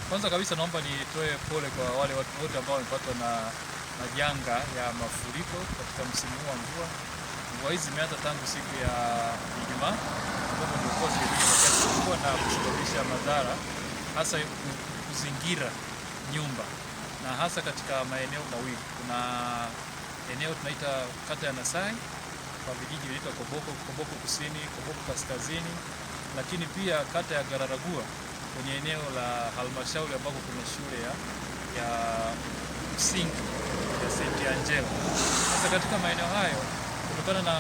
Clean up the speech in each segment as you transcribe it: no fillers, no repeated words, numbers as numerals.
Kwanza kabisa naomba nitoe pole kwa wale watu wote ambao wamepatwa na majanga ya mafuriko katika msimu huu wa mvua. Mvua hizi zimeanza tangu siku ya Ijumaa ambapo ndio zilikuwa na kusababisha madhara, hasa kuzingira nyumba na hasa katika maeneo mawili. Kuna eneo tunaita kata ya Nasai kwa vijiji vinaitwa Koboko Kusini, Koboko Kaskazini, lakini pia kata ya Gararagua kwenye eneo la halmashauri ambako kuna shule ya msingi ya St. Angela. Sasa katika maeneo hayo, kutokana na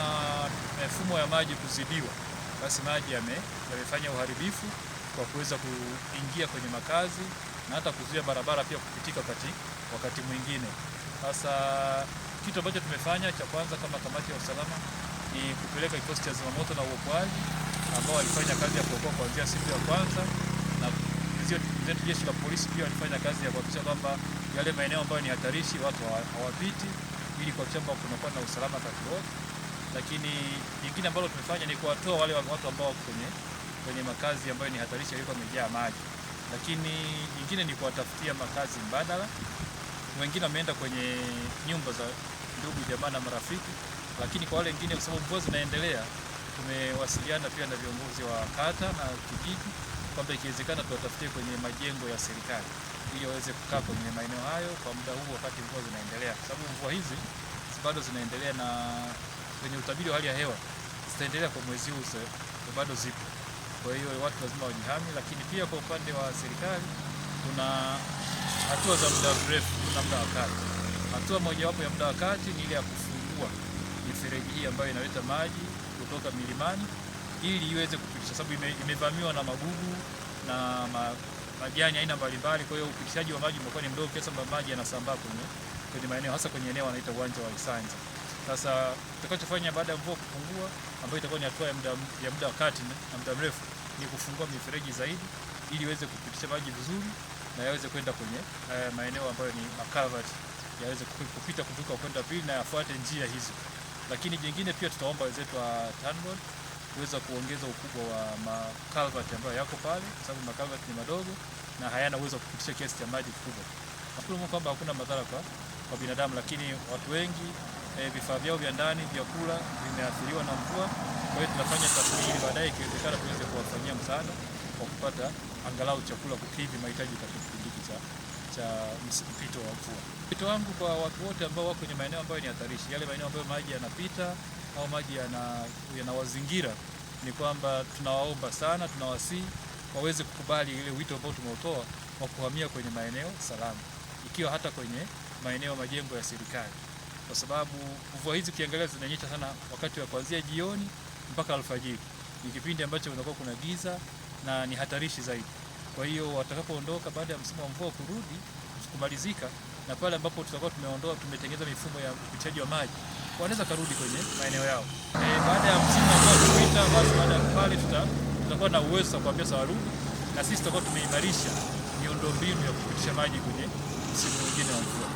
mifumo ya maji kuzidiwa, basi maji yamefanya uharibifu kwa kuweza kuingia kwenye makazi na hata kuzuia barabara pia kupitika wakati mwingine. Sasa kitu ambacho tumefanya cha kwanza kama kamati ya usalama ni kupeleka kikosi cha zimamoto na uokoaji ambao walifanya kazi ya kuokoa kuanzia siku ya kwanza, na jeshi la polisi pia walifanya kazi ya kuhakikisha kwamba yale maeneo ambayo ni hatarishi watu hawapiti, ili kuhakikisha kwamba kunakuwa na usalama wakati wote. Lakini jingine ambalo tumefanya ni kuwatoa wale watu ambao kwenye makazi ambayo ni hatarishi yalikuwa yamejaa maji, lakini nyingine ni kuwatafutia makazi mbadala. Wengine wameenda kwenye nyumba za ndugu jamaa na marafiki, lakini kwa wale wengine, kwa sababu mvua zinaendelea, tumewasiliana pia na viongozi wa kata na kijiji kwamba ikiwezekana tuwatafutie kwenye majengo ya serikali ili waweze kukaa kwenye maeneo hayo kwa muda huu wakati mvua zinaendelea, kwa sababu mvua hizi bado zinaendelea na kwenye utabiri wa hali ya hewa zitaendelea kwa mwezi huu, bado zipo. Kwa hiyo watu lazima wajihami, lakini pia kwa upande wa serikali kuna hatua za muda mrefu na muda wa kati. Hatua mojawapo ya muda wa kati ni ile ya kufungua mifereji hii ambayo inaleta maji kutoka milimani ili iweze kupitisha, sababu imevamiwa na magugu na majani aina mbalimbali. Kwa hiyo upitishaji wa maji umekuwa ni mdogo kiasi kwamba maji yanasambaa kwenye maeneo, hasa kwenye eneo wanaita uwanja wa Isanja. Sasa tutakachofanya baada ya mvua kupungua, ambayo itakuwa ni hatua ya muda wa kati na muda mrefu, ni kufungua mifereji zaidi ili iweze kupitisha maji vizuri na yaweze kwenda kwenye maeneo ambayo ni makalvati, yaweze kupita kutoka kwenda pili na yafuate njia hizo. Lakini jingine pia tutaomba wenzetu wa TANROADS kuweza kuongeza ukubwa wa makalvati ambayo yako pale, kwa sababu makalvati ni madogo na hayana uwezo wa kupitisha kiasi cha maji kikubwa. Nashukuru kwamba hakuna madhara kwa binadamu, lakini watu wengi vifaa vyao vya ndani, vyakula vimeathiriwa na mvua. Kwa hiyo tunafanya tathmini ili baadaye ikiwezekana tuweze kuwafanyia msaada wa kupata angalau chakula kukidhi mahitaji katika kipindi cha mpito wa mvua. Wito wangu kwa watu wote ambao wako kwenye maeneo ambayo ni hatarishi, yale maeneo ambayo maji yanapita au maji yanawazingira, ni kwamba tunawaomba sana, tunawasihi waweze kukubali ile wito ambao tumeutoa wa kuhamia kwenye maeneo salama, ikiwa hata kwenye maeneo majengo ya serikali, kwa sababu mvua hizi ukiangalia zinanyesha sana wakati wa kuanzia jioni mpaka alfajiri. Ni kipindi ambacho kunakuwa kuna giza na ni hatarishi zaidi. Kwa hiyo watakapoondoka baada ya msimu wa mvua kumalizika, na pale ambapo tutakuwa tumetengeneza mifumo ya upitishaji wa maji, wanaweza karudi kwenye maeneo yao. Baada ya msimu wa mvua kupita, basi baada ya pale tutakuwa na uwezo wa kuambia warudi, na sisi tutakuwa tumeimarisha miundombinu ya kupitisha maji kwenye msimu mwingine wa mvua.